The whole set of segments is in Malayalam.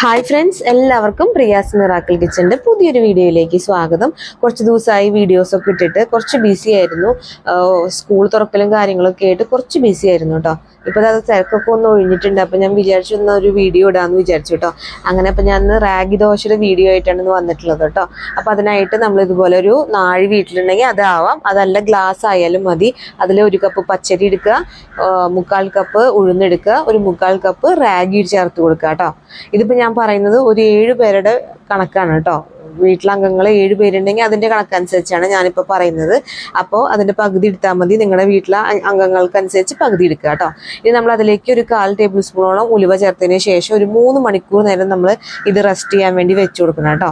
ഹായ് ഫ്രണ്ട്സ്, എല്ലാവർക്കും പ്രിയാസ് മിറാക്കിൾ കിച്ചൻ്റെ പുതിയൊരു വീഡിയോയിലേക്ക് സ്വാഗതം. കുറച്ച് ദിവസമായി വീഡിയോസൊക്കെ ഇട്ടിട്ട് കുറച്ച് ബിസി ആയിരുന്നു. സ്കൂൾ തുറക്കലും കാര്യങ്ങളൊക്കെ ആയിട്ട് കുറച്ച് ബിസി ആയിരുന്നു കേട്ടോ. ഇപ്പോൾ അത് തിരക്കൊക്കെ ഒന്ന് ഒഴിഞ്ഞിട്ടുണ്ട്. അപ്പോൾ ഞാൻ വിചാരിച്ചു ഒരു വീഡിയോ ഇടാമെന്ന് വിചാരിച്ചു കേട്ടോ. അങ്ങനെ അപ്പോൾ ഞാൻ റാഗി ദോശയുടെ വീഡിയോ ആയിട്ടാണ് വന്നിട്ടുള്ളത് കേട്ടോ. അപ്പോൾ അതിനായിട്ട് നമ്മൾ ഇതുപോലെ ഒരു നാഴി വീട്ടിലുണ്ടെങ്കിൽ അതാവാം, അതല്ല ഗ്ലാസ് ആയാലും മതി. അതിൽ 1 കപ്പ് പച്ചരി എടുക്കുക, 1/4 കപ്പ് ഉഴുന്നെടുക്കുക, ഒരു 1/4 കപ്പ് റാഗി ചേർത്ത് കൊടുക്കുക കേട്ടോ. ഇതിപ്പോൾ ഞാൻ പറയുന്നത് ഒരു 7 പേരുടെ കണക്കാണ് കേട്ടോ. വീട്ടിലംഗങ്ങൾ 7 പേരുണ്ടെങ്കിൽ അതിൻ്റെ കണക്കനുസരിച്ചാണ് ഞാനിപ്പോൾ പറയുന്നത്. അപ്പോൾ അതിൻ്റെ പകുതി എടുത്താൽ മതി. നിങ്ങളുടെ വീട്ടിലെ അംഗങ്ങൾക്കനുസരിച്ച് പകുതി എടുക്കുക കേട്ടോ. ഇനി നമ്മൾ അതിലേക്ക് ഒരു 1/4 ടേബിൾ സ്പൂണോളം ഉലുവ ചേർത്തതിന് ശേഷം ഒരു 3 മണിക്കൂർ നേരം നമ്മൾ ഇത് റെസ്റ്റ് ചെയ്യാൻ വേണ്ടി വെച്ച് കൊടുക്കണം കേട്ടോ.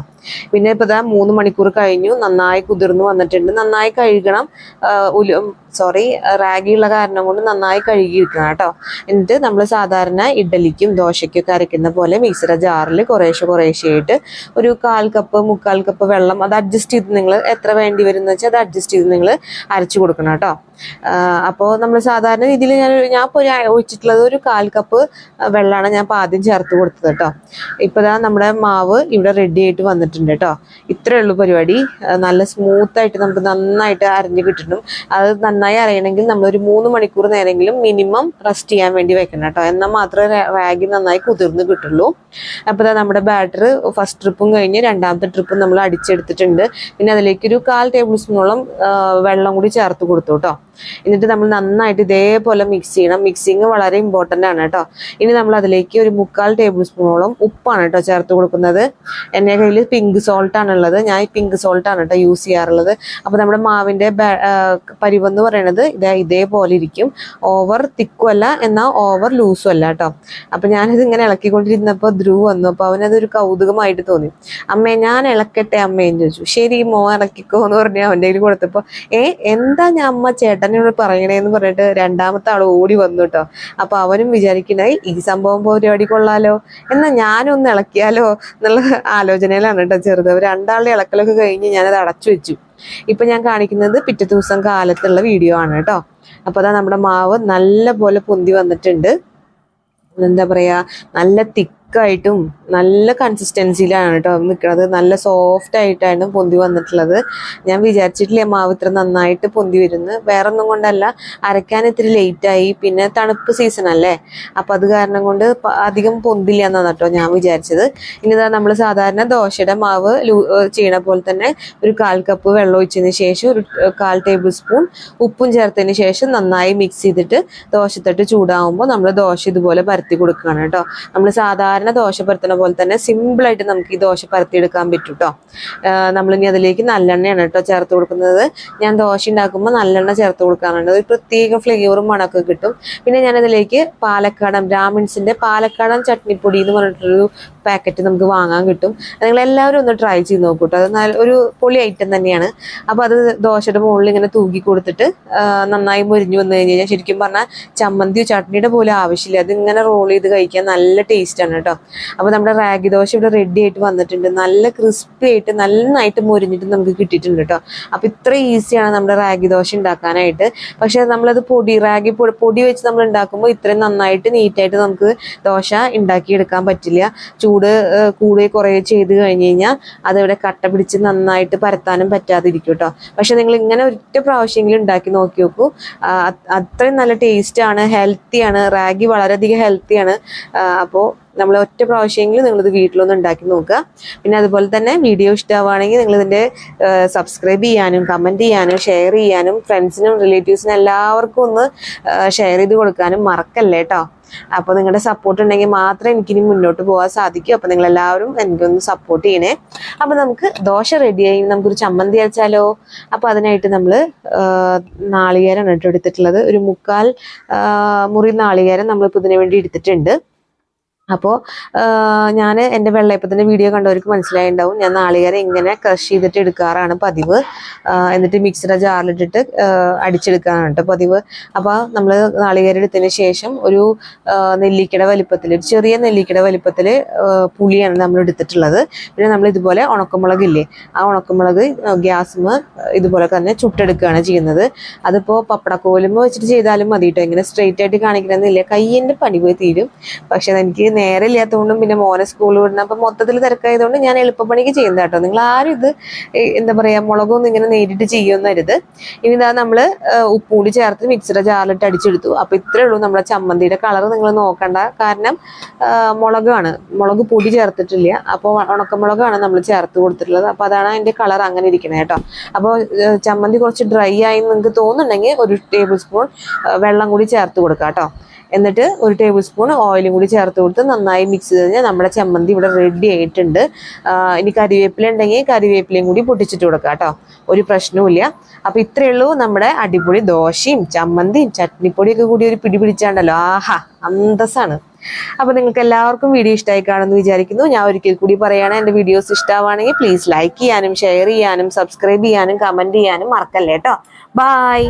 പിന്നെ ഇപ്പോൾ 3 മണിക്കൂർ കഴിഞ്ഞു, നന്നായി കുതിർന്ന് വന്നിട്ടുണ്ട്. നന്നായി കഴുകണം. റാഗി ഉള്ള കാരണം കൊണ്ട് നന്നായി കഴുകിയിരിക്കണം കേട്ടോ. എന്നിട്ട് നമ്മൾ സാധാരണ ഇഡ്ഡലിക്കും ദോശയ്ക്കൊക്കെ അരയ്ക്കുന്ന പോലെ മിക്സിയുടെ ജാറിൽ കുറേശ്ശെയായിട്ട് ഒരു 1/4 കപ്പ് 1/4 കപ്പ് വെള്ളം അത് അഡ്ജസ്റ്റ് ചെയ്ത് നിങ്ങൾ എത്ര വേണ്ടി വരും എന്ന് വെച്ചാൽ അത് അഡ്ജസ്റ്റ് ചെയ്ത് നിങ്ങൾ അരച്ചു കൊടുക്കണം കേട്ടോ. അപ്പോൾ നമ്മൾ സാധാരണ രീതിയിൽ ഞാൻ ഇപ്പോൾ ഒഴിച്ചിട്ടുള്ളത് ഒരു 1/4 കപ്പ് വെള്ളമാണ് ഞാൻ ഇപ്പോൾ ആദ്യം ചേർത്ത് കൊടുത്തത് കേട്ടോ. ഇപ്പോൾ നമ്മുടെ മാവ് ഇവിടെ റെഡി ആയിട്ട് വന്നിട്ടുണ്ട് കേട്ടോ. ഇത്രയേ ഉള്ളൂ പരിപാടി. നല്ല സ്മൂത്തായിട്ട് നമുക്ക് നന്നായിട്ട് അരഞ്ഞ് കിട്ടണം. അത് നന്നായി അറിയണമെങ്കിൽ നമ്മളൊരു 3 മണിക്കൂർ നേരമെങ്കിലും മിനിമം റെസ്റ്റ് ചെയ്യാൻ വേണ്ടി വെക്കണം കേട്ടോ. എന്നാൽ മാത്രമേ റാഗി നന്നായി കുതിർന്ന് കിട്ടുള്ളൂ. അപ്പോൾ നമ്മുടെ ബാറ്റർ ഫസ്റ്റ് ട്രിപ്പും കഴിഞ്ഞ് രണ്ടാമത്തെ ട്രിപ്പും നമ്മൾ അടിച്ചെടുത്തിട്ടുണ്ട്. പിന്നെ അതിലേക്ക് ഒരു 1/4 ടേബിൾ സ്പൂണോളം വെള്ളം കൂടി ചേർത്ത് കൊടുത്തു കേട്ടോ. എന്നിട്ട് നമ്മൾ നന്നായിട്ട് ഇതേപോലെ മിക്സ് ചെയ്യണം. മിക്സിങ് വളരെ ഇമ്പോർട്ടൻ്റ് ആണ് കേട്ടോ. ഇനി നമ്മൾ അതിലേക്ക് ഒരു 1/4 ടേബിൾ സ്പൂണോളം ഉപ്പാണ് കേട്ടോ ചേർത്ത് കൊടുക്കുന്നത്. എൻ്റെ കയ്യിൽ പിങ്ക് സോൾട്ട് ആണുള്ളത്. ഞാൻ ഈ പിങ്ക് സോൾട്ട് ആണ് കേട്ടോ യൂസ് ചെയ്യാറുള്ളത്. അപ്പോൾ നമ്മുടെ മാവിൻ്റെ പരിവെന്ന് പറയുന്നത് ഇതേപോലെ ഇരിക്കും. ഓവർ തിക്കും അല്ല, എന്നാൽ ഓവർ ലൂസും അല്ല കേട്ടോ. അപ്പോൾ ഞാനിത് ഇങ്ങനെ ഇളക്കിക്കൊണ്ടിരുന്നപ്പോൾ ധ്രുവ് വന്നു. അപ്പോൾ അവനതൊരു കൗതുകമായിട്ട് തോന്നി. അമ്മേ ഞാൻ ഇളക്കട്ടെ അമ്മയെന്ന് ചോദിച്ചു. ശരി മോ ഇളക്കിക്കോ എന്ന് പറഞ്ഞ് അവൻ്റെ കയ്യിൽ കൊടുത്തപ്പോൾ എന്താ ഞാൻ അമ്മ ചേട്ടനോട് പറയണേന്ന് പറഞ്ഞിട്ട് രണ്ടാമത്തെ ആൾ ഓടി വന്നു കേട്ടോ. അപ്പൊ അവനും വിചാരിക്കണായി ഈ സംഭവം പരിപാടി കൊള്ളാലോ, എന്നാൽ ഞാനൊന്ന് ഇളക്കിയാലോ എന്നുള്ള ആലോചനയിലാണ് കേട്ടോ ചെറുത്. രണ്ടാളുടെ ഇളക്കലൊക്കെ കഴിഞ്ഞ് ഞാനത് അടച്ചു വെച്ചു. ഇപ്പൊ ഞാൻ കാണിക്കുന്നത് പിറ്റേ ദിവസം കാലത്തുള്ള വീഡിയോ ആണ് കേട്ടോ. അപ്പൊ അതാ നമ്മുടെ മാവ് നല്ല പോലെ പൊന്തി വന്നിട്ടുണ്ട്. എന്താ പറയാ, നല്ല തിക്കായിട്ടും നല്ല കൺസിസ്റ്റൻസിയിലാണ് കേട്ടോ നിൽക്കുന്നത്. നല്ല സോഫ്റ്റ് ആയിട്ടാണ് പൊന്തി വന്നിട്ടുള്ളത്. ഞാൻ വിചാരിച്ചിട്ടില്ല മാവ് ഇത്ര നന്നായിട്ട് പൊന്തി വരുന്നു. വേറെ ഒന്നും കൊണ്ടല്ല, അരയ്ക്കാൻ ഇത്തിരി ലേറ്റായി. പിന്നെ തണുപ്പ് സീസൺ അല്ലേ, അപ്പം അത് കാരണം കൊണ്ട് അധികം പൊന്തില്ല എന്നാണ് കേട്ടോ ഞാൻ വിചാരിച്ചത്. ഇനി നമ്മൾ സാധാരണ ദോശയുടെ മാവ് ചെയ്യണ പോലെ തന്നെ ഒരു 1/4 കപ്പ് വെള്ളം ഒഴിച്ചതിന് ശേഷം ഒരു 1/4 ടേബിൾ സ്പൂൺ ഉപ്പും ചേർത്തതിന് ശേഷം നന്നായി മിക്സ് ചെയ്തിട്ട് ദോശത്തട്ട് ചൂടാകുമ്പോൾ നമ്മൾ ദോശ ഇതുപോലെ പരത്തി കൊടുക്കുകയാണ് കേട്ടോ. നമ്മൾ സാധാരണ ദോശ പരത്തണ പോലെ തന്നെ സിമ്പിളായിട്ട് നമുക്ക് ഈ ദോശ പരത്തിയെടുക്കാൻ പറ്റും കേട്ടോ. നമ്മളിനി അതിലേക്ക് നല്ലെണ്ണയാണ് കേട്ടോ ചേർത്ത് കൊടുക്കുന്നത്. ഞാൻ ദോശ ഉണ്ടാക്കുമ്പോൾ നല്ലെണ്ണ ചേർത്ത് കൊടുക്കാറുണ്ട്. ഒരു പ്രത്യേക ഫ്ലേവറും മണമൊക്കെ കിട്ടും. പിന്നെ ഞാനതിലേക്ക് പാലക്കാടൻ ബ്രാഹ്മിൺസിൻ്റെ പാലക്കാടൻ ചട്നിപ്പൊടി എന്ന് പറഞ്ഞിട്ടൊരു പാക്കറ്റ് നമുക്ക് വാങ്ങാൻ കിട്ടും. നിങ്ങളെല്ലാവരും ഒന്ന് ട്രൈ ചെയ്ത് നോക്കൂ കേട്ടോ. അത് ഒരു പൊളി ഐറ്റം തന്നെയാണ്. അപ്പോൾ അത് ദോശയുടെ മുകളിൽ ഇങ്ങനെ തൂക്കി കൊടുത്തിട്ട് നന്നായി മുരിഞ്ഞു വന്നു കഴിഞ്ഞാൽ ശരിക്കും പറഞ്ഞാൽ ചമ്മന്തിയോ ചട്നിയുടെ പോലും ആവശ്യമില്ല. അതിങ്ങനെ റോൾ ചെയ്ത് കഴിക്കാൻ നല്ല ടേസ്റ്റാണ് കേട്ടോ. അപ്പോൾ നമ്മുടെ റാഗി ദോശ ഇവിടെ റെഡി ആയിട്ട് വന്നിട്ടുണ്ട്. നല്ല ക്രിസ്പി ആയിട്ട് നന്നായിട്ട് മുരിഞ്ഞിട്ട് നമുക്ക് കിട്ടിയിട്ടുണ്ട് കേട്ടോ. അപ്പോൾ ഇത്ര ഈസിയാണ് നമ്മുടെ റാഗി ദോശ ഉണ്ടാക്കാനായിട്ട്. പക്ഷേ നമ്മളത് റാഗി പൊടി വെച്ച് നമ്മൾ ഉണ്ടാക്കുമ്പോൾ ഇത്രയും നന്നായിട്ട് നീറ്റായിട്ട് നമുക്ക് ദോശ ഉണ്ടാക്കിയെടുക്കാൻ പറ്റില്ല. ചൂട് കൂടെ കുറേ ചെയ്ത് കഴിഞ്ഞ് കഴിഞ്ഞാൽ അതിവിടെ കട്ട പിടിച്ച് നന്നായിട്ട് പരത്താനും പറ്റാതിരിക്കും കേട്ടോ. പക്ഷെ നിങ്ങൾ ഇങ്ങനെ ഒറ്റ പ്രാവശ്യമെങ്കിലും ഉണ്ടാക്കി നോക്കി നോക്കൂ. അത്രയും നല്ല ടേസ്റ്റാണ്, ഹെൽത്തിയാണ്. റാഗി വളരെയധികം ഹെൽത്തിയാണ്. അപ്പോൾ നമ്മൾ ഒറ്റ പ്രാവശ്യമെങ്കിലും നിങ്ങളിത് വീട്ടിലൊന്ന് ഉണ്ടാക്കി നോക്കുക. പിന്നെ അതുപോലെ തന്നെ വീഡിയോ ഇഷ്ടമാവുകയാണെങ്കിൽ നിങ്ങളിതിൻ്റെ സബ്സ്ക്രൈബ് ചെയ്യാനും കമൻറ്റ് ചെയ്യാനും ഷെയർ ചെയ്യാനും ഫ്രണ്ട്സിനും റിലേറ്റീവ്സിനും എല്ലാവർക്കും ഒന്ന് ഷെയർ ചെയ്ത് കൊടുക്കാനും മറക്കല്ലേ കേട്ടോ. അപ്പോൾ നിങ്ങളുടെ സപ്പോർട്ട് ഉണ്ടെങ്കിൽ മാത്രമേ എനിക്കിനി മുന്നോട്ട് പോകാൻ സാധിക്കൂ. അപ്പോൾ നിങ്ങളെല്ലാവരും എനിക്കൊന്ന് സപ്പോർട്ട് ചെയ്യണേ. അപ്പോൾ നമുക്ക് ദോശ റെഡിയായി, നമുക്കൊരു ചമ്മന്തി അരച്ചാലോ. അപ്പോൾ അതിനായിട്ട് നമ്മൾ നാളികേരമാണ് കേട്ടോ എടുത്തിട്ടുള്ളത്. ഒരു 1/4 മുറി നാളികേരം നമ്മളിപ്പോൾ ഇതിനു വേണ്ടി എടുത്തിട്ടുണ്ട്. അപ്പോൾ ഞാൻ എൻ്റെ വെള്ളയപ്പത്തിൻ്റെ വീഡിയോ കണ്ടവർക്ക് മനസ്സിലായിട്ടുണ്ടാവും. ഞാൻ നാളികേരം ഇങ്ങനെ ക്രഷ് ചെയ്തിട്ട് എടുക്കാറാണ് പതിവ്. എന്നിട്ട് മിക്സിയുടെ ജാറിലിട്ടിട്ട് അടിച്ചെടുക്കാനാണ് കേട്ടോ പതിവ്. അപ്പോൾ നമ്മൾ നാളികേരം എടുത്തതിന് ശേഷം ഒരു നെല്ലിക്കയുടെ വലിപ്പത്തിൽ, ഒരു ചെറിയ നെല്ലിക്കയുടെ വലിപ്പത്തിൽ പുളിയാണ് നമ്മൾ എടുത്തിട്ടുള്ളത്. പിന്നെ നമ്മൾ ഇതുപോലെ ഉണക്കമുളകില്ലേ, ആ ഉണക്കമുളക് ഗ്യാസിന് ഇതുപോലെ തന്നെ ചുട്ടെടുക്കുകയാണ് ചെയ്യുന്നത്. അതിപ്പോൾ പപ്പടക്കോലുമ്പോൾ വെച്ചിട്ട് ചെയ്താലും മതി കേട്ടോ. ഇങ്ങനെ സ്ട്രെയിറ്റ് ആയിട്ട് കാണിക്കണമെന്നില്ല, കയ്യിൻ്റെ പണി പോയി തീരും. പക്ഷെ എനിക്ക് നേരെ ഇല്ലാത്തതുകൊണ്ടും പിന്നെ മോനെ സ്കൂളിൽ വിടണം, അപ്പം മൊത്തത്തിൽ തിരക്കായതുകൊണ്ട് ഞാൻ എളുപ്പപ്പണിക്ക് ചെയ്യുന്നത് കേട്ടോ. നിങ്ങൾ ആരും ഇത് എന്താ പറയുക മുളകൊന്നും ഇങ്ങനെ നേരിട്ട് ചെയ്യുന്നരുത്. ഇനി ഇതാ നമ്മൾ ഉപ്പും കൂടി ചേർത്ത് മിക്സിയുടെ ജാറിലിട്ട് അടിച്ചെടുത്തു. അപ്പോൾ ഇത്രയേ ഉള്ളൂ നമ്മുടെ ചമ്മന്തിയുടെ കളർ. നിങ്ങൾ നോക്കണ്ട, കാരണം മുളക് പൊടി ചേർത്തിട്ടില്ല, അപ്പോൾ ഉണക്കമുളകാണ് നമ്മൾ ചേർത്ത് കൊടുത്തിട്ടുള്ളത്. അപ്പോൾ അതാണ് അതിൻ്റെ കളർ അങ്ങനെ ഇരിക്കുന്നത് കേട്ടോ. അപ്പോൾ ചമ്മന്തി കുറച്ച് ഡ്രൈ ആയി നിങ്ങൾക്ക് തോന്നുന്നുണ്ടെങ്കിൽ 1 ടേബിൾ സ്പൂൺ വെള്ളം കൂടി ചേർത്ത് കൊടുക്കുക കേട്ടോ. എന്നിട്ട് 1 ടേബിൾ സ്പൂൺ ഓയിലും കൂടി ചേർത്ത് കൊടുത്ത് നന്നായി മിക്സ് ചെയ്ത് കഴിഞ്ഞാൽ നമ്മുടെ ചമ്മന്തി ഇവിടെ റെഡി ആയിട്ടുണ്ട്. ഇനി കരിവേപ്പില ഉണ്ടെങ്കിൽ കരിവേപ്പിലയും കൂടി പൊട്ടിച്ചിട്ട് കൊടുക്കുക കേട്ടോ, ഒരു പ്രശ്നവുമില്ല. അപ്പോൾ ഇത്രയേ ഉള്ളൂ നമ്മുടെ അടിപൊളി ദോശയും ചമ്മന്തിയും ചട്നിപ്പൊടിയൊക്കെ കൂടി ഒരു പിടി പിടിച്ചാണ്ടല്ലോ, ആഹാ അന്തസ്സാണ്. അപ്പോൾ നിങ്ങൾക്ക് എല്ലാവർക്കും വീഡിയോ ഇഷ്ടമായി കാണുമെന്ന് വിചാരിക്കുന്നു. ഞാൻ ഒരിക്കൽ കൂടി പറയുകയാണ്, എൻ്റെ വീഡിയോസ് ഇഷ്ടമാണെങ്കിൽ പ്ലീസ് ലൈക്ക് ചെയ്യാനും ഷെയർ ചെയ്യാനും സബ്സ്ക്രൈബ് ചെയ്യാനും കമൻറ്റ് ചെയ്യാനും മറക്കല്ലേ കേട്ടോ. ബായ്.